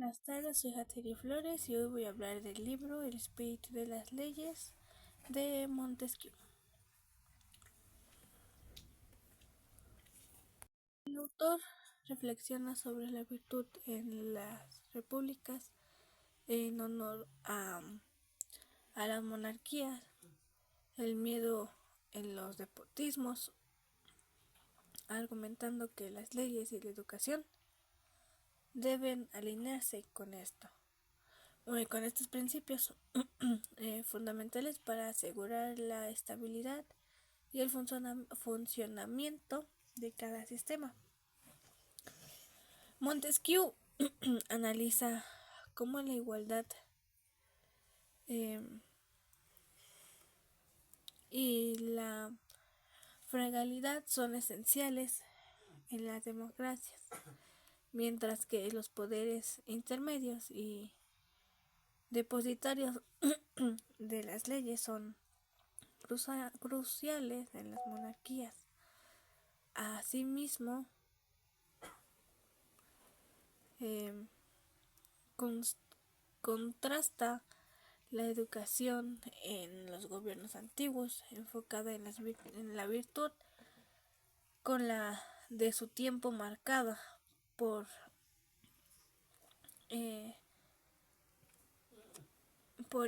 Buenas tardes, soy Hateri Flores y hoy voy a hablar del libro El espíritu de las leyes de Montesquieu. El autor reflexiona sobre la virtud en las repúblicas en honor a las monarquías, el miedo en los despotismos, argumentando que las leyes y la educación deben alinearse con esto. Con estos principios fundamentales para asegurar la estabilidad y el funcionamiento de cada sistema. Montesquieu analiza cómo la igualdad y la frugalidad son esenciales en las democracias, mientras que los poderes intermedios y depositarios de las leyes son cruciales en las monarquías. Asimismo, contrasta la educación en los gobiernos antiguos, enfocada en la virtud, con la de su tiempo marcada por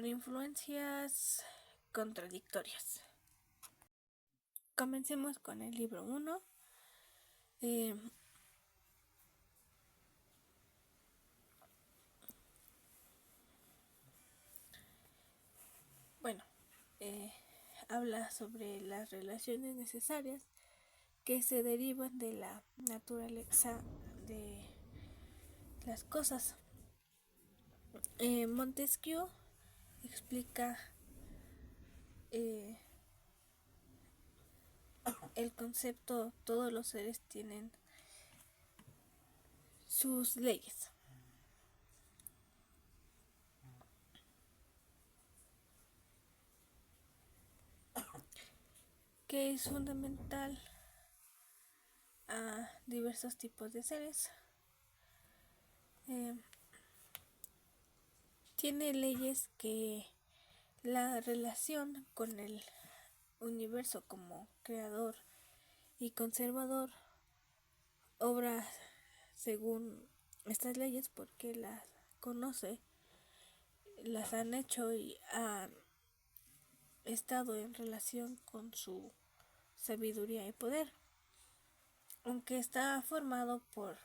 influencias contradictorias. Comencemos con el libro 1. Habla sobre las relaciones necesarias que se derivan de la naturaleza de las cosas. Montesquieu explica el concepto: todos los seres tienen sus leyes. Que es fundamental a diversos tipos de seres. Tiene leyes que la relación con el universo como creador y conservador obra según estas leyes porque las conoce, las han hecho y han estado en relación con su sabiduría y poder. Aunque está formado por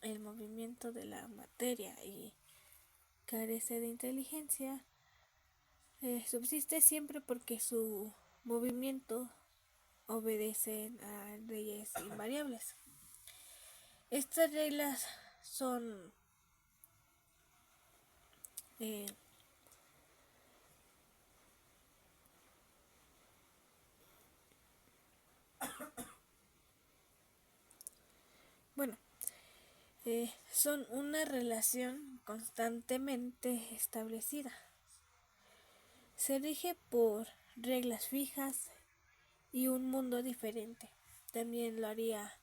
el movimiento de la materia y carece de inteligencia, subsiste siempre porque su movimiento obedece a leyes invariables. Estas reglas son son una relación constantemente establecida. Se rige por reglas fijas y un mundo diferente. También lo haría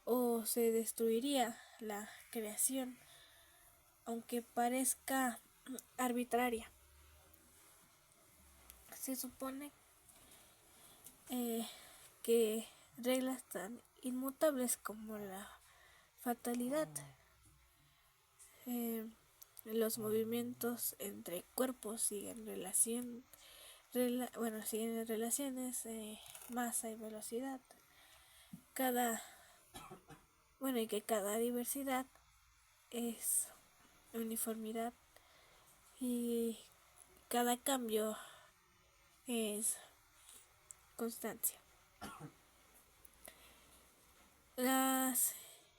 o se destruiría la creación, aunque parezca arbitraria. Se supone que reglas tan inmutables como la fatalidad, los movimientos entre cuerpos siguen siguen relaciones, masa y velocidad, y que cada diversidad es uniformidad y cada cambio es constancia. Las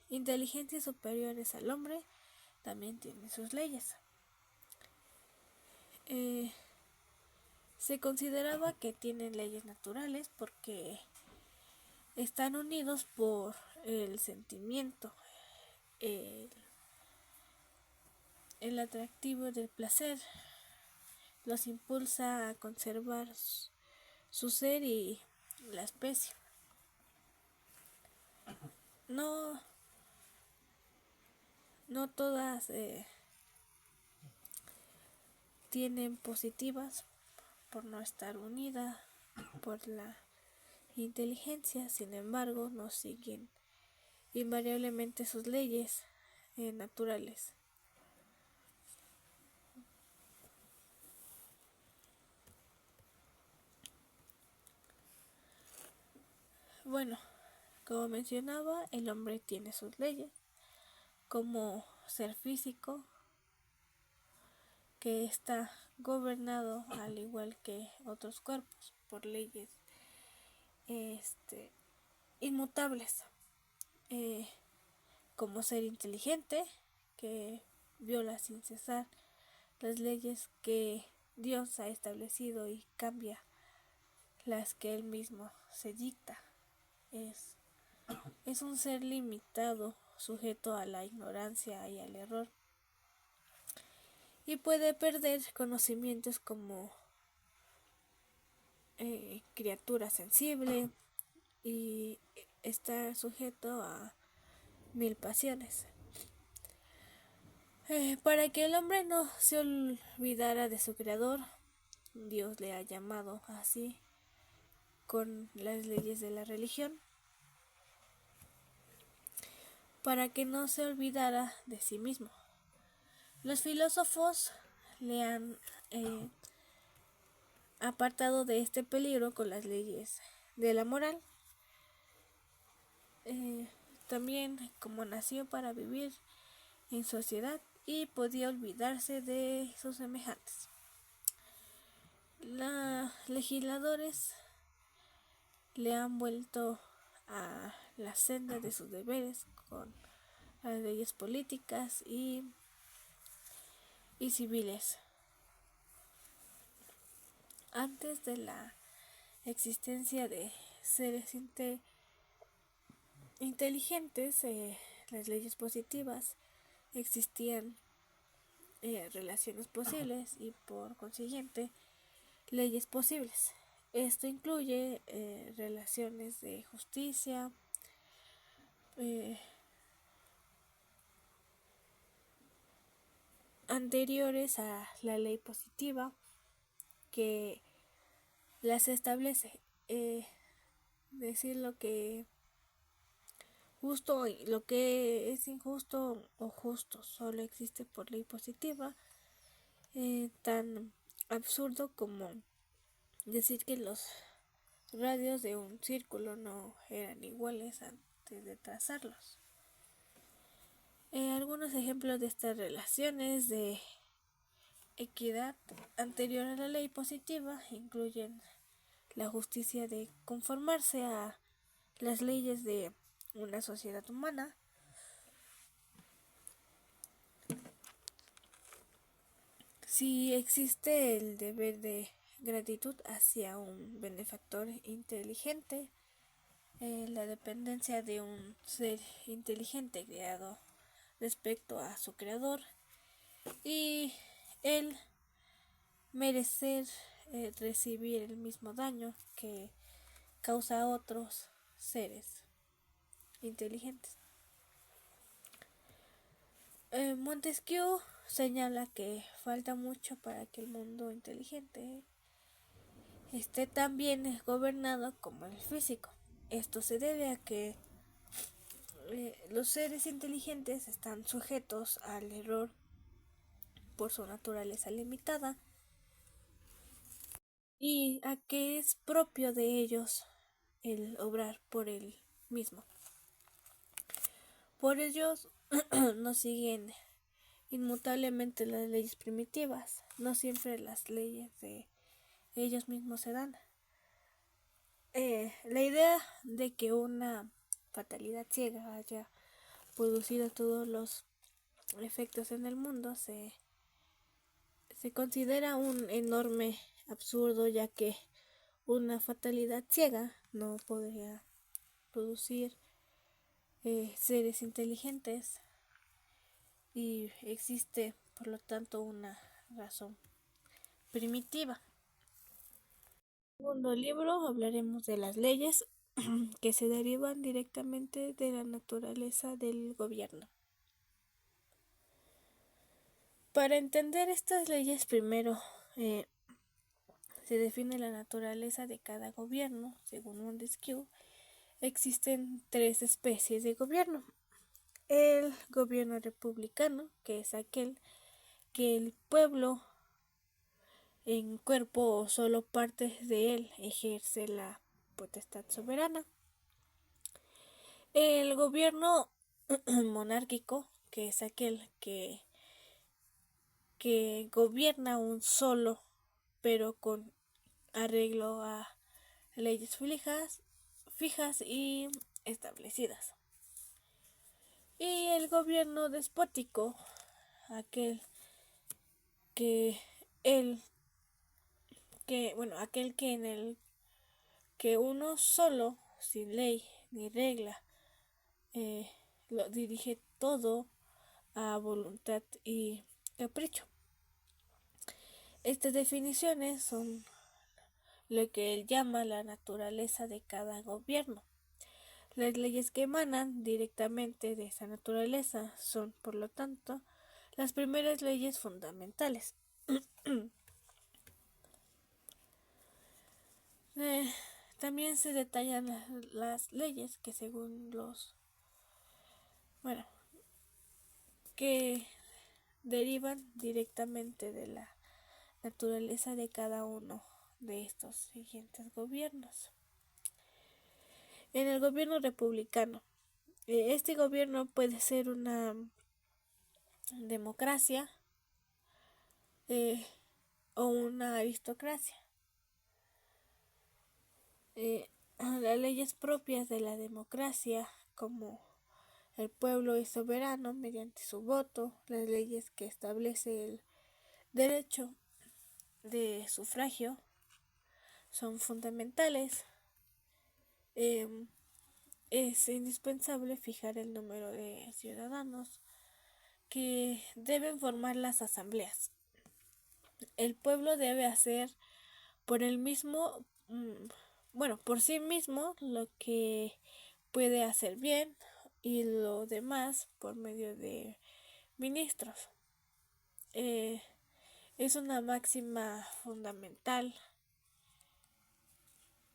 inteligencias superiores al hombre también tienen sus leyes. Se consideraba que tienen leyes naturales porque están unidos por el sentimiento, el atractivo del placer, los impulsa a conservar su ser y la especie. No no todas tienen positivas por no estar unidas por la inteligencia, sin embargo, no siguen invariablemente sus leyes naturales. Bueno, como mencionaba, el hombre tiene sus leyes como ser físico, que está gobernado al igual que otros cuerpos por leyes inmutables, como ser inteligente, que viola sin cesar las leyes que Dios ha establecido y cambia las que él mismo se dicta. Es un ser limitado, sujeto a la ignorancia y al error, y puede perder conocimientos como criatura sensible y está sujeto a 1000 pasiones. Para que el hombre no se olvidara de su creador, Dios le ha llamado así con las leyes de la religión, para que no se olvidara de sí mismo. Los filósofos le han apartado de este peligro con las leyes de la moral. También como nació para vivir en sociedad y podía olvidarse de sus semejantes. Los legisladores le han vuelto a la senda de sus deberes con las leyes políticas y civiles. Antes de la existencia de seres inteligentes, las leyes positivas, existían relaciones posibles y por consiguiente leyes posibles. Esto incluye relaciones de justicia, anteriores a la ley positiva que las establece. Decir lo que justo y lo que es injusto o justo solo existe por ley positiva, tan absurdo como decir que los radios de un círculo no eran iguales antes de trazarlos. Algunos ejemplos de estas relaciones de equidad anterior a la ley positiva incluyen la justicia de conformarse a las leyes de una sociedad humana, si existe el deber de gratitud hacia un benefactor inteligente, la dependencia de un ser inteligente creado respecto a su creador y el merecer recibir el mismo daño que causa a otros seres inteligentes. Montesquieu señala que falta mucho para que el mundo inteligente esté tan bien gobernado como el físico. Esto se debe a que los seres inteligentes están sujetos al error por su naturaleza limitada y a que es propio de ellos el obrar por él mismo. Por ellos no siguen inmutablemente las leyes primitivas, no siempre las leyes de ellos mismos se dan. La idea de que una fatalidad ciega haya producido todos los efectos en el mundo se considera un enorme absurdo, ya que una fatalidad ciega no podría producir seres inteligentes y existe por lo tanto una razón primitiva. En el segundo libro hablaremos de las leyes que se derivan directamente de la naturaleza del gobierno. Para entender estas leyes, primero se define la naturaleza de cada gobierno. Según Montesquieu, existen tres especies de gobierno. El gobierno republicano, que es aquel que el pueblo en cuerpo o solo partes de él ejerce la potestad soberana. El gobierno monárquico, que es aquel que gobierna un solo, pero con arreglo a leyes fijas y establecidas. Y el gobierno despótico, aquel que en el que uno solo, sin ley ni regla, lo dirige todo a voluntad y capricho. Estas definiciones son lo que él llama la naturaleza de cada gobierno. Las leyes que emanan directamente de esa naturaleza son, por lo tanto, las primeras leyes fundamentales. También se detallan las leyes que que derivan directamente de la naturaleza de cada uno de estos siguientes gobiernos. En el gobierno republicano, este gobierno puede ser una democracia o una aristocracia. Las leyes propias de la democracia, como el pueblo es soberano mediante su voto, las leyes que establece el derecho de sufragio son fundamentales. Es indispensable fijar el número de ciudadanos que deben formar las asambleas. El pueblo debe hacer por sí mismo lo que puede hacer bien y lo demás por medio de ministros. Es una máxima fundamental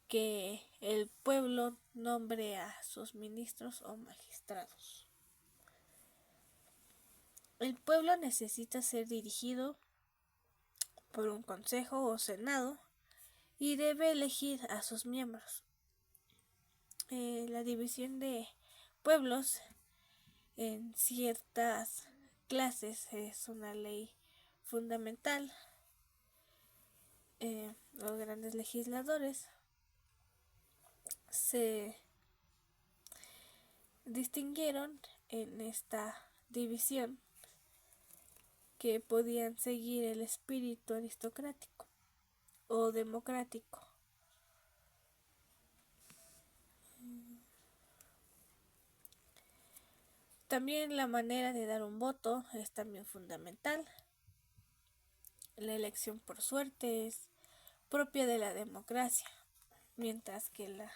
que el pueblo nombre a sus ministros o magistrados. El pueblo necesita ser dirigido por un consejo o senado y debe elegir a sus miembros. La división de pueblos en ciertas clases es una ley fundamental. Los grandes legisladores se distinguieron en esta división, que podían seguir el espíritu aristocrático o democrático. También la manera de dar un voto es también fundamental. La elección por suerte es propia de la democracia, mientras que la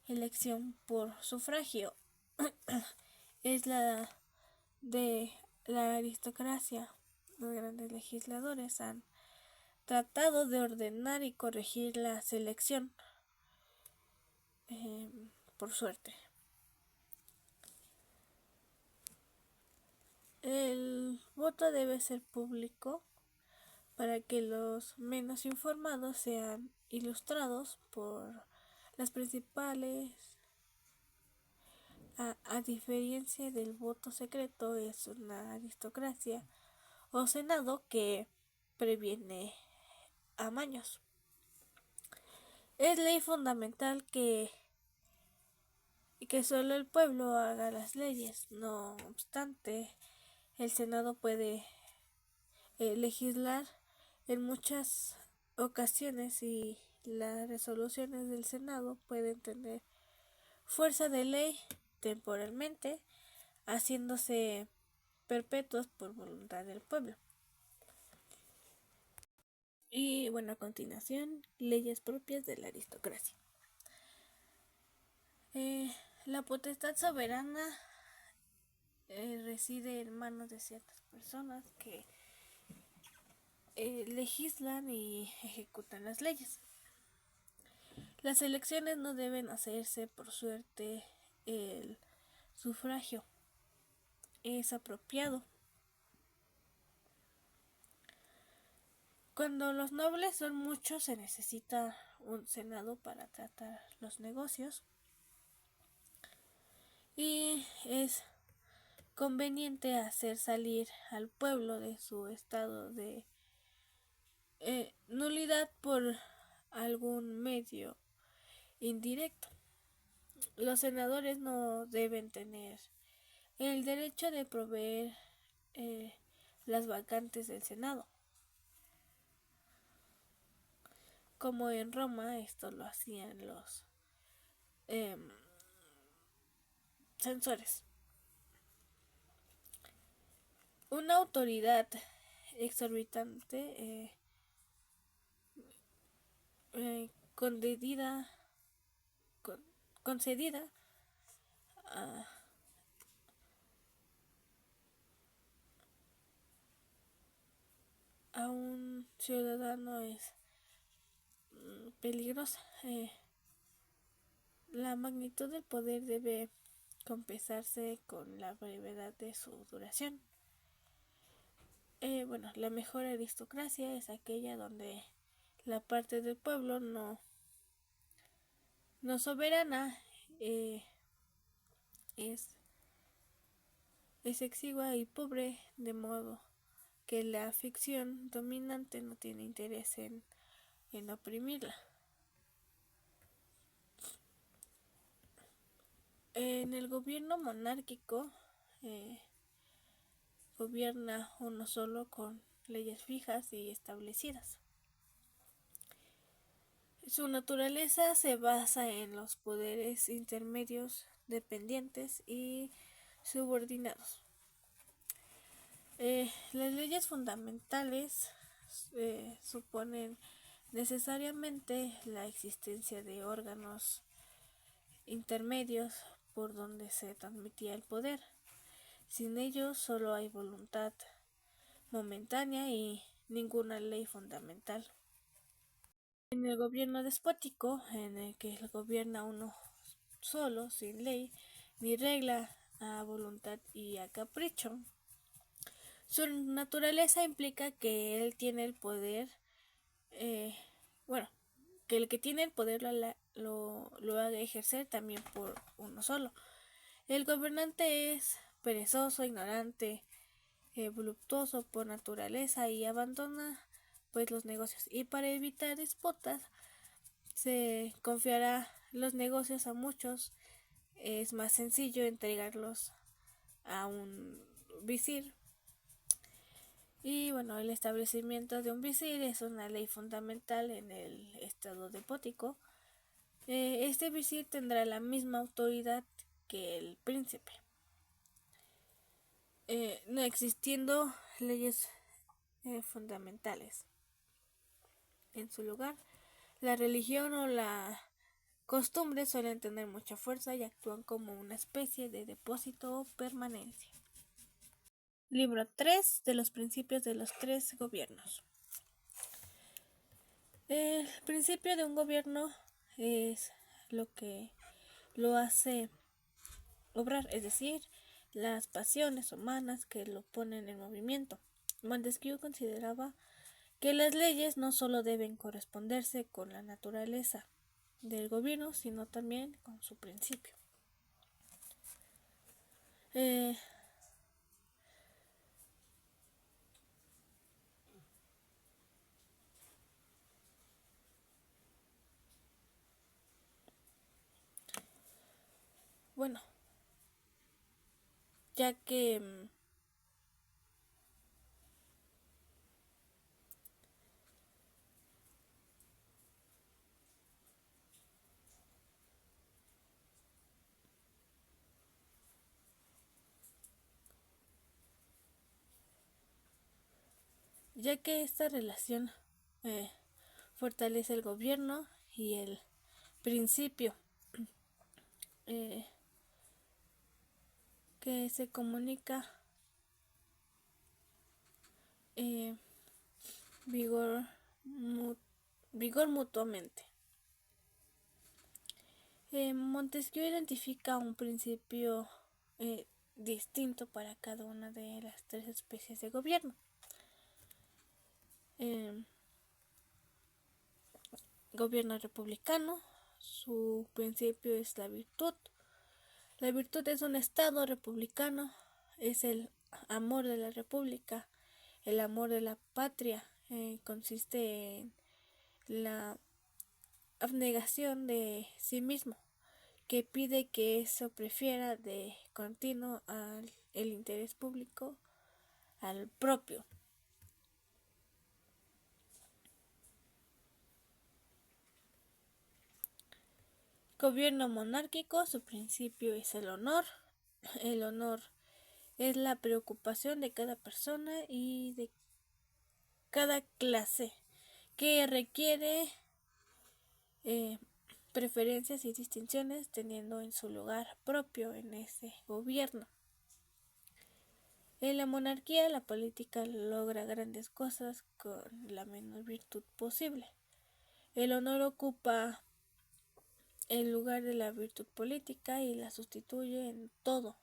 elección por sufragio es la de la aristocracia. Los grandes legisladores han tratado de ordenar y corregir la selección por suerte. El voto debe ser público para que los menos informados sean ilustrados por las principales. A diferencia del voto secreto, es una aristocracia o senado que previene amaños. Es ley fundamental que solo el pueblo haga las leyes. No obstante, el Senado puede legislar en muchas ocasiones y las resoluciones del Senado pueden tener fuerza de ley temporalmente, haciéndose perpetuos por voluntad del pueblo. Y bueno, a continuación, leyes propias de la aristocracia. La potestad soberana reside en manos de ciertas personas que legislan y ejecutan las leyes. Las elecciones no deben hacerse por suerte. El sufragio es apropiado. Cuando los nobles son muchos, se necesita un senado para tratar los negocios y es conveniente hacer salir al pueblo de su estado de nulidad por algún medio indirecto. Los senadores no deben tener el derecho de proveer las vacantes del Senado. Como en Roma, esto lo hacían los censores. Una autoridad exorbitante concedida a un ciudadano es peligrosa. La magnitud del poder debe compensarse con la brevedad de su duración. La mejor aristocracia es aquella donde la parte del pueblo no soberana es exigua y pobre, de modo que la ficción dominante no tiene interés en oprimirla. En el gobierno monárquico gobierna uno solo con leyes fijas y establecidas. Su naturaleza se basa en los poderes intermedios, dependientes y subordinados. Las leyes fundamentales suponen necesariamente la existencia de órganos intermedios por donde se transmitía el poder. Sin ellos solo hay voluntad momentánea y ninguna ley fundamental. En el gobierno despótico, en el que gobierna uno solo, sin ley ni regla, a voluntad y a capricho, su naturaleza implica que él tiene el poder, que el que tiene el poder lo haga ejercer también por uno solo. El gobernante es perezoso, ignorante, voluptuoso por naturaleza y abandona pues los negocios, y para evitar disputas se confiará los negocios a muchos. Es más sencillo entregarlos a un visir. Y el establecimiento de un visir es una ley fundamental en el estado despótico. Este visir tendrá la misma autoridad que el príncipe, no existiendo leyes fundamentales. En su lugar, la religión o la costumbre suelen tener mucha fuerza y actúan como una especie de depósito o permanencia. Libro 3 de los principios de los 3 gobiernos. El principio de un gobierno es lo que lo hace obrar, es decir, las pasiones humanas que lo ponen en movimiento. Montesquieu consideraba que las leyes no solo deben corresponderse con la naturaleza del gobierno, sino también con su principio. Ya que esta relación fortalece el gobierno y el principio que se comunica vigor, vigor mutuamente. Montesquieu identifica un principio distinto para cada una de las tres especies de gobierno. Gobierno republicano, su principio es la virtud. La virtud es un estado republicano, es el amor de la república, el amor de la patria, consiste en la abnegación de sí mismo, que pide que eso prefiera de continuo el interés público al propio. Gobierno monárquico, su principio es el honor. El honor es la preocupación de cada persona y de cada clase que requiere preferencias y distinciones teniendo en su lugar propio en ese gobierno. En la monarquía la política logra grandes cosas con la menor virtud posible. El honor ocupa el lugar de la virtud política y la sustituye en todo.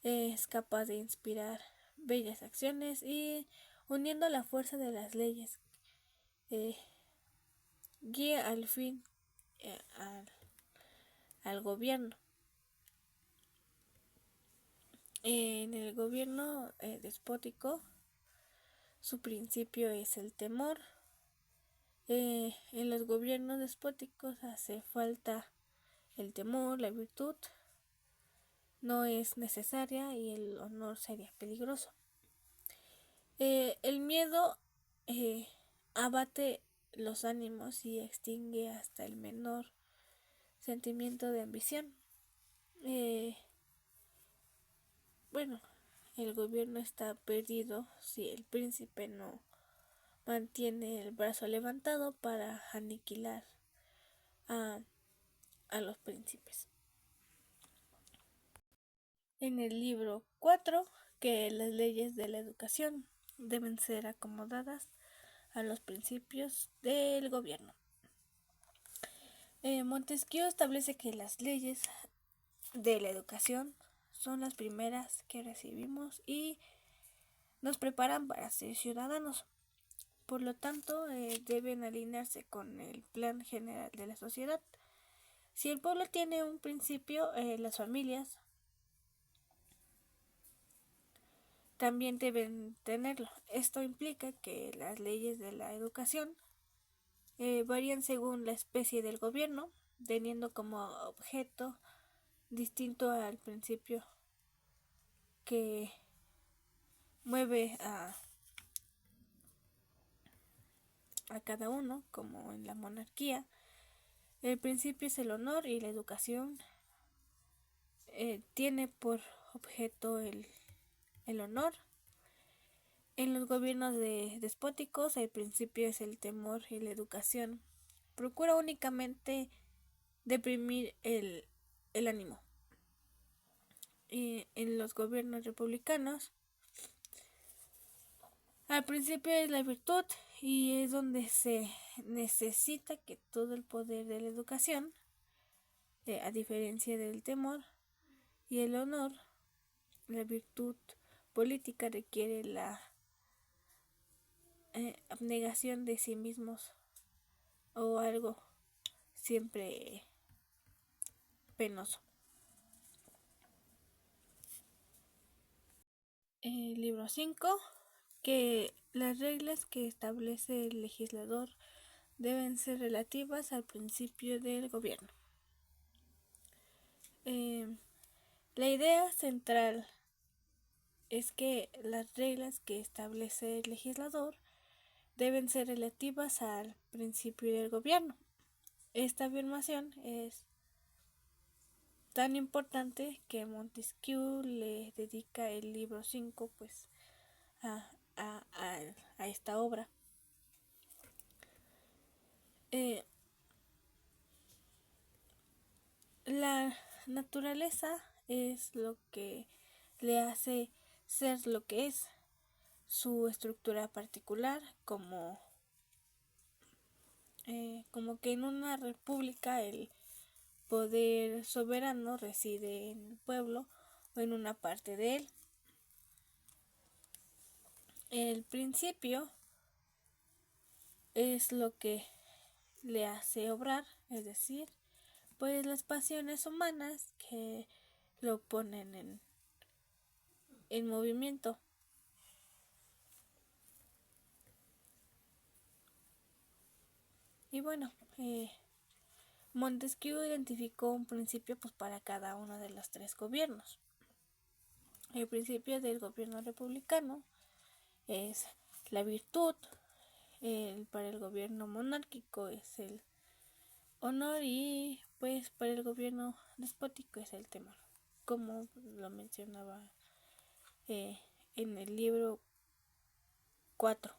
Es capaz de inspirar bellas acciones y, uniendo la fuerza de las leyes, guía al fin al gobierno. En el gobierno despótico, su principio es el temor. En los gobiernos despóticos hace falta el temor, la virtud no es necesaria y el honor sería peligroso. El miedo abate los ánimos y extingue hasta el menor sentimiento de ambición. Bueno, el gobierno está perdido si el príncipe no mantiene el brazo levantado para aniquilar a los príncipes. En el libro 4, que las leyes de la educación deben ser acomodadas a los principios del gobierno. Montesquieu establece que las leyes de la educación son las primeras que recibimos y nos preparan para ser ciudadanos. Por lo tanto, deben alinearse con el plan general de la sociedad. Si el pueblo tiene un principio, las familias también deben tenerlo. Esto implica que las leyes de la educación varían según la especie del gobierno, teniendo como objeto distinto al principio que mueve a cada uno, como en la monarquía. El principio es el honor y la educación tiene por objeto el honor. En los gobiernos despóticos el principio es el temor y la educación procura únicamente deprimir el ánimo. Y en los gobiernos republicanos al principio es la virtud y es donde se necesita que todo el poder de la educación, a diferencia del temor y el honor, la virtud política requiere la abnegación de sí mismos o algo siempre penoso. Libro 5, que las reglas que establece el legislador deben ser relativas al principio del gobierno. La idea central es que las reglas que establece el legislador deben ser relativas al principio del gobierno. Esta afirmación es tan importante que Montesquieu le dedica el libro 5 pues a esta obra. La naturaleza es lo que le hace ser lo que es. su estructura particular, como que en una república el poder soberano reside en el pueblo o en una parte de él. El principio es lo que le hace obrar, es decir, pues las pasiones humanas que lo ponen en movimiento. Y bueno, Montesquieu identificó un principio pues para cada uno de los tres gobiernos. El principio del gobierno republicano es la virtud, para el gobierno monárquico es el honor y pues para el gobierno despótico es el temor, como lo mencionaba en el libro 4